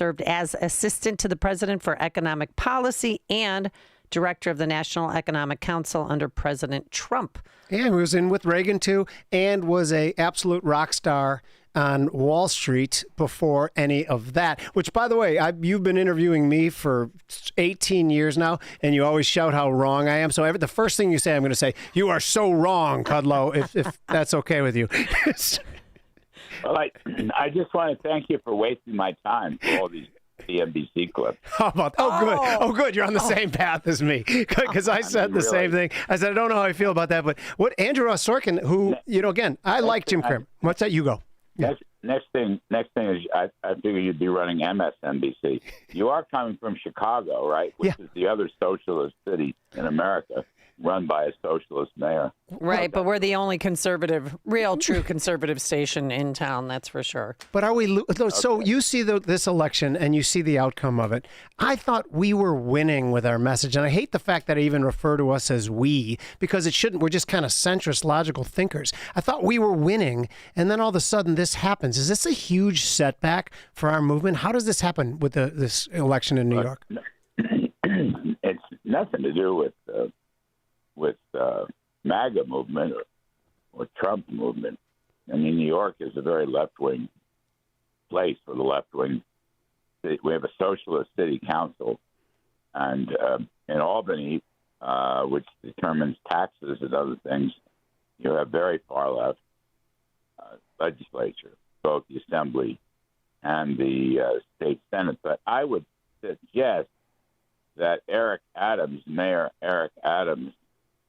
served as assistant to the president for economic policy and director of the National Economic Council under President Trump. Yeah, he was in with Reagan, too, and was a absolute rock star on Wall Street before any of that, which, by the way, you've been interviewing me for 18 years now, and you always shout how wrong I am. So the first thing you say, I'm going to say, you are so wrong, Kudlow, if that's okay with you. Well, I just want to thank you for wasting my time for all these CNBC clips. How about that? Good. Oh, good. You're on the same path as me, because I said the same thing. I said, I don't know how I feel about that, but what Andrew Ross Sorkin, who, again, I like Jim Cramer. What's that? You go. Yeah. Next thing is I figure you'd be running MSNBC. You are coming from Chicago, right? Which is the other socialist city in America, run by a socialist mayor. Right, but we're the only real true conservative station in town, that's for sure. But are we? So you see this election and you see the outcome of it. I thought we were winning with our message, and I hate the fact that I even refer to us as we, because it shouldn't. We're just kind of centrist, logical thinkers. I thought we were winning, and then all of a sudden this happens. Is this a huge setback for our movement? How does this happen with this election in New York? It's nothing to do with MAGA movement or Trump movement. I mean, New York is a very left-wing place for the left-wing. We have a socialist city council, and in Albany, which determines taxes and other things, you have very far left legislature, both the assembly and the state senate. But I would suggest that Mayor Eric Adams,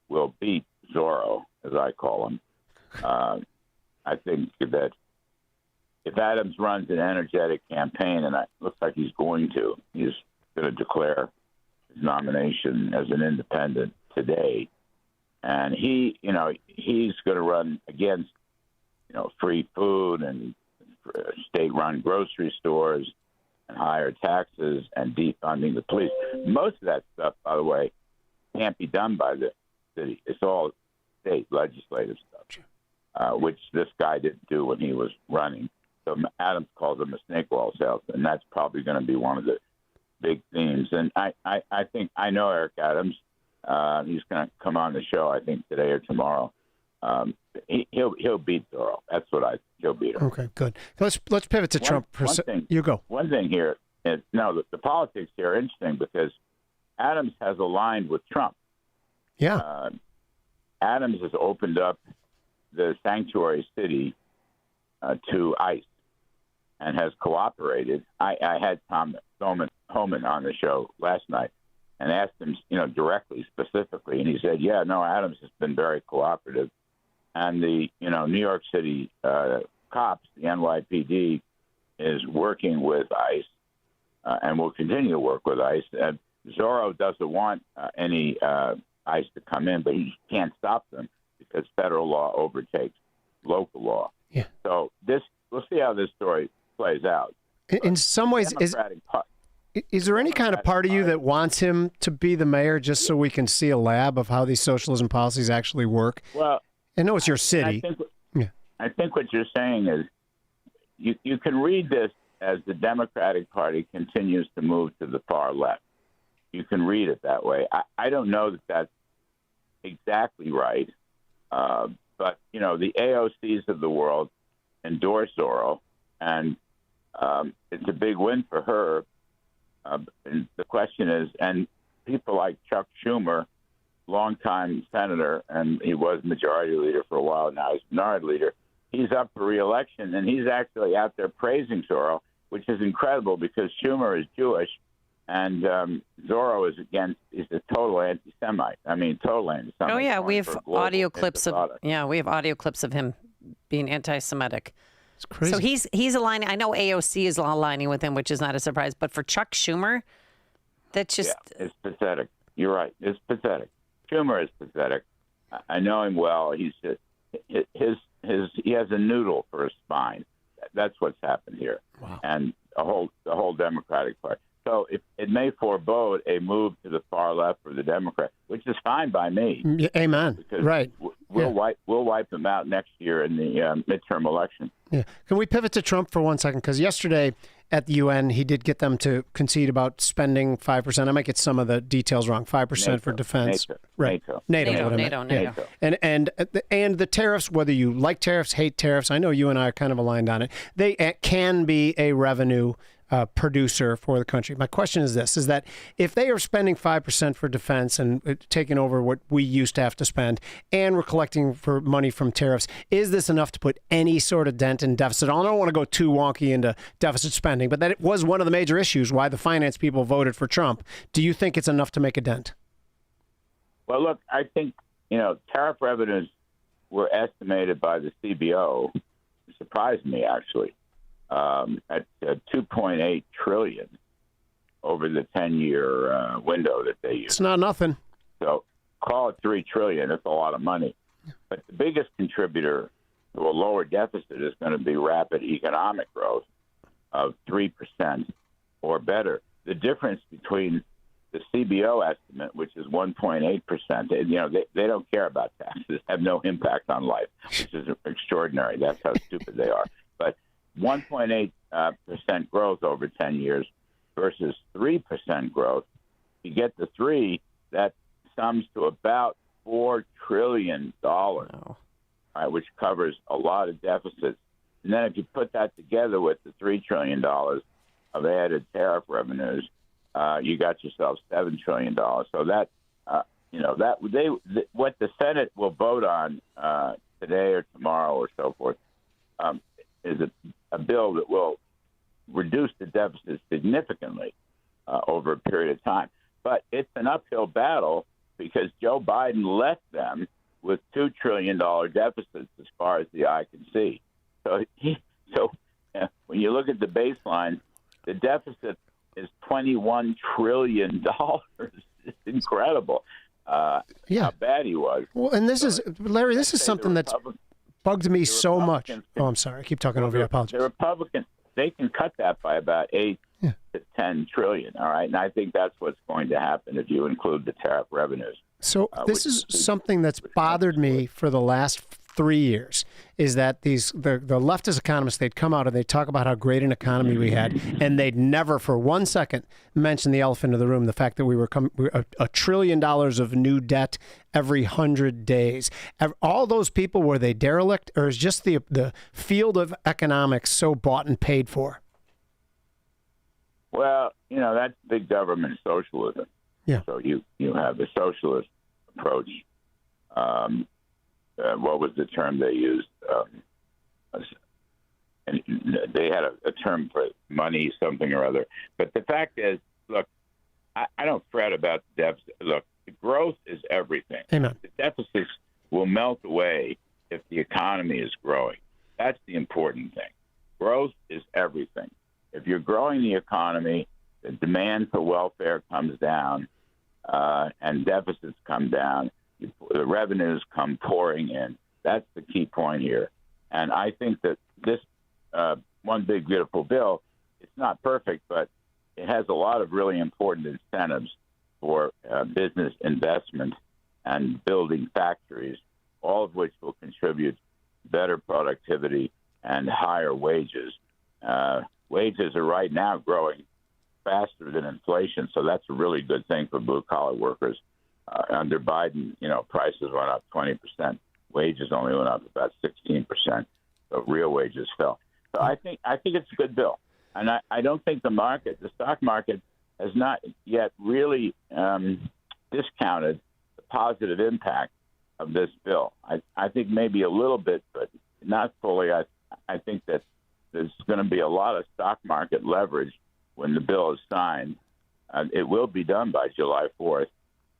will beat Zorro, as I call him. I think that if Adams runs an energetic campaign, and it looks like he's going to declare his nomination as an independent today, and he's going to run against, free food and state-run grocery stores and higher taxes and defunding the police. Most of that stuff, by the way, can't be done by the city. It's all state legislative stuff, which this guy didn't do when he was running. So Adams calls him a snake oil salesman, and that's probably going to be one of the big themes. And I think I know Eric Adams. He's going to come on the show, I think, today or tomorrow. He'll beat Zorro. That's what he'll beat him. Okay, good. Let's pivot to Trump. You go. One thing here is the politics here are interesting because Adams has aligned with Trump. Yeah. Adams has opened up the sanctuary city to ICE and has cooperated. I had Tom Homan on the show last night and asked him, directly, specifically, and he said, Adams has been very cooperative. And the, New York City cops, the NYPD, is working with ICE and will continue to work with ICE. Zorro doesn't want any ICE to come in, but he can't stop them because federal law overtakes local law. Yeah. So we'll see how this story plays out. In some ways, is there any kind of part of you that wants him to be the mayor just so we can see a lab of how these socialism policies actually work? Well, I know it's your city. I think what you're saying is you can read this as the Democratic Party continues to move to the far left. You can read it that way. I don't know that that's exactly right, but the AOCs of the world endorse Zorro, and it's a big win for her. And the question is, and people like Chuck Schumer, longtime senator, and he was majority leader for a while. Now he's minority leader. He's up for re-election, and he's actually out there praising Zorro, which is incredible because Schumer is Jewish. And Zorro is a total anti-Semite. I mean, total anti-Semite. Oh yeah, we have audio clips of him being anti-Semitic. It's crazy. So he's aligning. I know AOC is aligning with him, which is not a surprise. But for Chuck Schumer, that's just it's pathetic. You're right. It's pathetic. Schumer is pathetic. I know him well. He has a noodle for a spine. That's what's happened here. Wow. And the whole Democratic Party. So it may forebode a move to the far left for the Democrats, which is fine by me. Amen. Because right. we'll wipe them out next year in the midterm election. Yeah. Can we pivot to Trump for 1 second? Because yesterday at the UN, he did get them to concede about spending 5%. I might get some of the details wrong. 5% for defense. Right. NATO. And the tariffs, whether you like tariffs, hate tariffs, I know you and I are kind of aligned on it. They can be a revenue producer for the country. My question is this, is that if they are spending 5% for defense and taking over what we used to have to spend, and we're collecting for money from tariffs, is this enough to put any sort of dent in deficit? I don't want to go too wonky into deficit spending, but that was one of the major issues why the finance people voted for Trump. Do you think it's enough to make a dent? Well, look, I think, tariff revenues were estimated by the CBO. It surprised me, actually. At $2.8 trillion over the 10-year window that they use. It's not nothing. So call it $3 trillion. That's a lot of money. But the biggest contributor to a lower deficit is going to be rapid economic growth of 3% or better. The difference between the CBO estimate, which is 1.8%, they don't care about taxes, have no impact on life, which is extraordinary. That's how stupid they are. But 1.8% growth over 10 years versus 3% growth. You get the 3, that sums to about $4 trillion, right, which covers a lot of deficits. And then if you put that together with the $3 trillion of added tariff revenues, you got yourself $7 trillion. So that, what the Senate will vote on today or tomorrow or so forth is a bill that will reduce the deficit significantly over a period of time. But it's an uphill battle because Joe Biden left them with $2 trillion deficits as far as the eye can see. So when you look at the baseline, the deficit is $21 trillion. It's incredible how bad he was. Well, and this is, Larry, this is something that's bugged me so much. Oh, I'm sorry. I keep talking over you. I apologize. The Republicans, they can cut that by about 8 to 10 trillion. All right. And I think that's what's going to happen if you include the tariff revenues. So this is something that's bothered me for the last 3 years, is that the leftist economists, they'd come out and they'd talk about how great an economy we had, and they'd never for 1 second mention the elephant in the room, the fact that we were $1 trillion of new debt every 100 days. All those people, were they derelict, or is just the field of economics so bought and paid for? Well, that's big government socialism. Yeah. So you have a socialist approach. What was the term they used? And they had a term for money, something or other. But the fact is, look, I don't fret about the deficit. Look, the growth is everything. Amen. The deficits will melt away if the economy is growing. That's the important thing. Growth is everything. If you're growing the economy, the demand for welfare comes down, and deficits come down. The revenues come pouring in. That's the key point here. And I think that this one big, beautiful bill, it's not perfect, but it has a lot of really important incentives for business investment and building factories, all of which will contribute better productivity and higher wages. Wages are right now growing faster than inflation, so that's a really good thing for blue-collar workers. Under Biden, prices went up 20%. Wages only went up about 16%. So real wages fell. So I think it's a good bill. And I don't think the stock market, has not yet really discounted the positive impact of this bill. I think maybe a little bit, but not fully. I think that there's going to be a lot of stock market leverage when the bill is signed. It will be done by July 4th.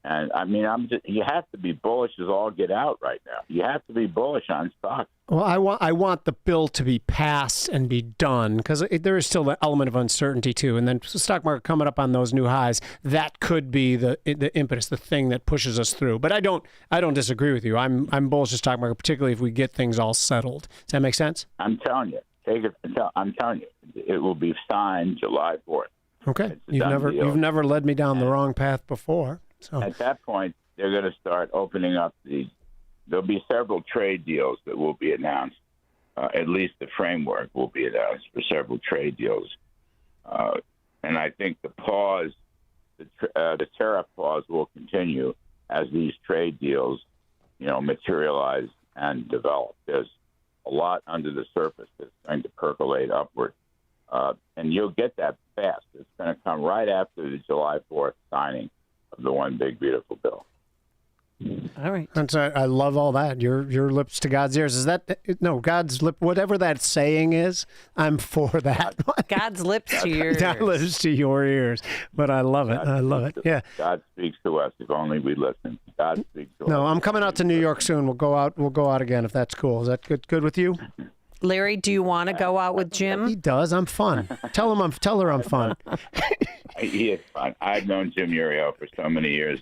And I mean, you have to be bullish as all get out right now. You have to be bullish on stocks. Well, I want the bill to be passed and be done, because there is still an element of uncertainty too. And then the stock market coming up on those new highs, that could be the impetus, the thing that pushes us through. But I don't disagree with you. I'm bullish the stock market, particularly if we get things all settled. Does that make sense? I'm telling you, I'm telling you, it will be signed July 4th. Okay, you've never led me down the wrong path before. So at that point, they're going to start opening up the there'll be several trade deals that will be announced. At least the framework will be announced for several trade deals. And I think the pause, the tariff pause will continue as these trade deals, materialize and develop. There's a lot under the surface that's going to percolate upward. And you'll get that fast. It's going to come right after the July 4th signing of the One Big Beautiful Bill. All right. I love all that. Your lips to God's ears. Is that no God's lip? Whatever that saying is, I'm for that. God's lips to yours. God lips to your ears. But I love it. I love it. Yeah. God speaks to us if only we listen. God speaks to us. No, I'm coming out to New York soon. We'll go out. We'll go out again if that's cool. Is that good with you? Larry, do you want to go out with Jim? He does. I'm fun. Tell her I'm fun. He is fun. I've known Jim Uriel for so many years.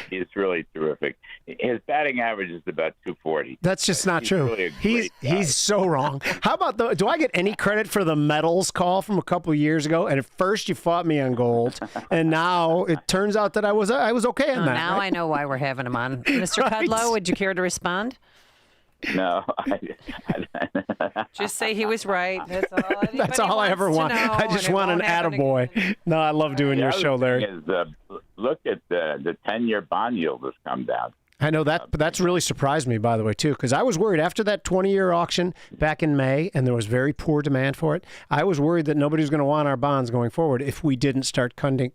He's really terrific. His batting average is about 240. That's just not true. Really he's so wrong. How about do I get any credit for the medals call from a couple of years ago? And at first you fought me on gold, and now it turns out that I was okay on that. Now right? I know why we're having him on. Mr. Right. Kudlow, would you care to respond? No. Just say he was right. That's all I ever want. I just want an attaboy. No, I love doing your show, Larry. Look at the 10-year bond yield has come down. I know that's really surprised me, by the way, too, because I was worried after that 20-year auction back in May, and there was very poor demand for it. I was worried that nobody was going to want our bonds going forward if we didn't start cutting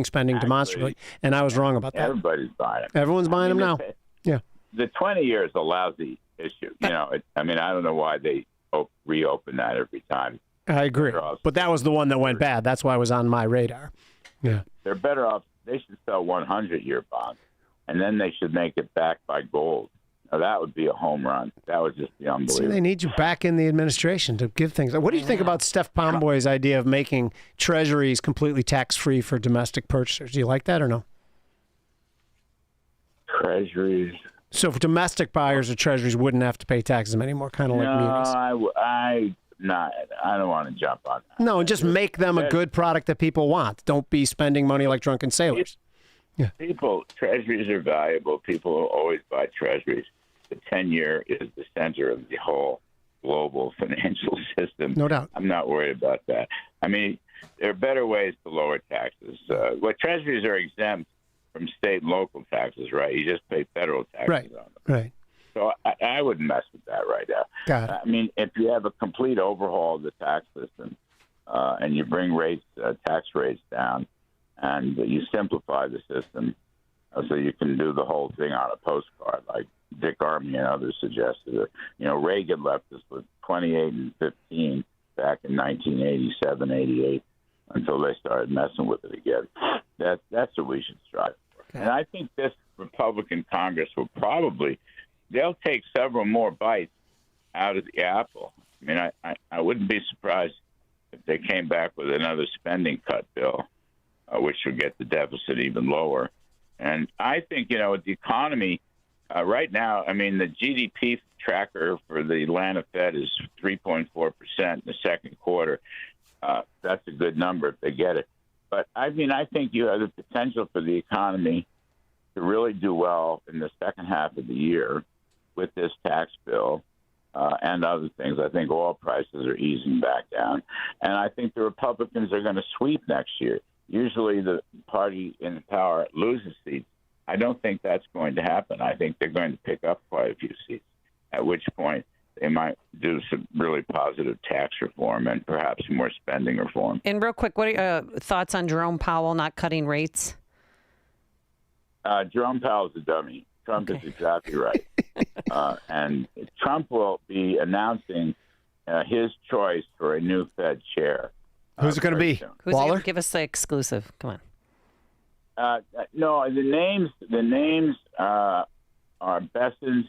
spending demonstrably, and I was wrong about that. Everybody's buying them. Everyone's buying them now. Yeah. The 20 year is a lousy issue. I don't know why they reopen that every time. I agree, but that was the one that went bad. That's why it was on my radar. Yeah. They're better off. They should sell 100-year bonds, and then they should make it back by gold. Now, that would be a home run. That would just be unbelievable. See, they need you back in the administration to give things. What do you think about Steph Pomboy's idea of making Treasuries completely tax-free for domestic purchasers? Do you like that or no? Treasuries. So for domestic buyers of Treasuries wouldn't have to pay taxes anymore, kind of like munis. I don't want to jump on that. No, and just make them a good product that people want. Don't be spending money like drunken sailors. Yeah. Treasuries are valuable. People will always buy Treasuries. The 10-year is the center of the whole global financial system. No doubt. I'm not worried about that. I mean, there are better ways to lower taxes. Treasuries are exempt from state and local taxes, right? You just pay federal taxes on them. Right. So I wouldn't mess with that right now. Got it. I mean, if you have a complete overhaul of the tax system and you bring tax rates down and you simplify the system so you can do the whole thing on a postcard like Dick Armey and others suggested. Reagan left us with 28 and 15 back in 1987, 88 until they started messing with it again. That's what we should strive for. Okay. And I think this Republican Congress will they'll take several more bites out of the apple. I mean, I wouldn't be surprised if they came back with another spending cut bill, which would get the deficit even lower. And I think, with the economy right now, I mean, the GDP tracker for the Atlanta Fed is 3.4% in the second quarter. That's a good number if they get it. But, I mean, I think you have the potential for the economy to really do well in the second half of the year with this tax bill and other things. I think oil prices are easing back down. And I think the Republicans are going to sweep next year. Usually the party in power loses seats. I don't think that's going to happen. I think they're going to pick up quite a few seats, at which point they might do some really positive tax reform and perhaps more spending reform. And real quick, what are your thoughts on Jerome Powell not cutting rates? Jerome Powell's a dummy. Trump is exactly right. And Trump will be announcing his choice for a new Fed chair. Who's it going to be? Who's Waller? Give us the exclusive. Come on. No, the names are Bessent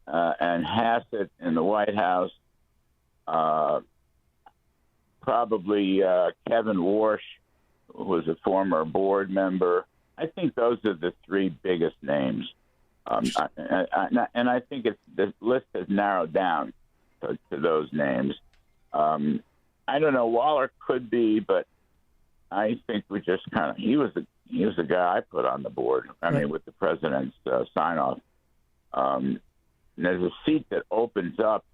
and Hassett in the White House. Probably Kevin Warsh, who was a former board member. I think those are the three biggest names. And I think the list has narrowed down to those names. I don't know. Waller could be, but I think we just he was the guy I put on the board. I mean, with the president's sign off. And there's a seat that opens up,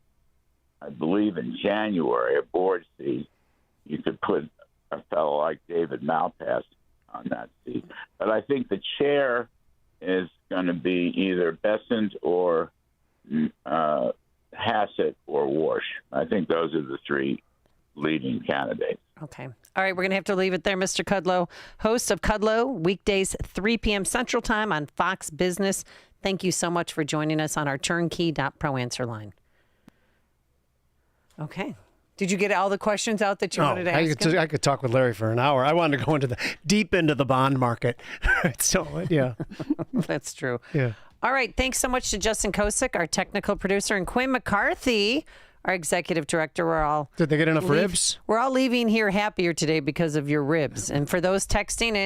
I believe, in January, a board seat. You could put a fellow like David Malpass on that seat. But I think the chair is going to be either Bessent or Hassett or Warsh. I think those are the three leading candidates. Okay. All right. We're going to have to leave it there, Mr. Kudlow, host of Kudlow, weekdays, 3 p.m. Central Time on Fox Business. Thank you so much for joining us on our turnkey.pro answer line. Okay. Did you get all the questions out that you wanted to ask him? I could talk with Larry for an hour. I wanted to go deep into the bond market. So, yeah. That's true. Yeah. All right. Thanks so much to Justin Kosick, our technical producer, and Quinn McCarthy, our executive director. Did they get enough ribs? We're all leaving here happier today because of your ribs. And for those texting in,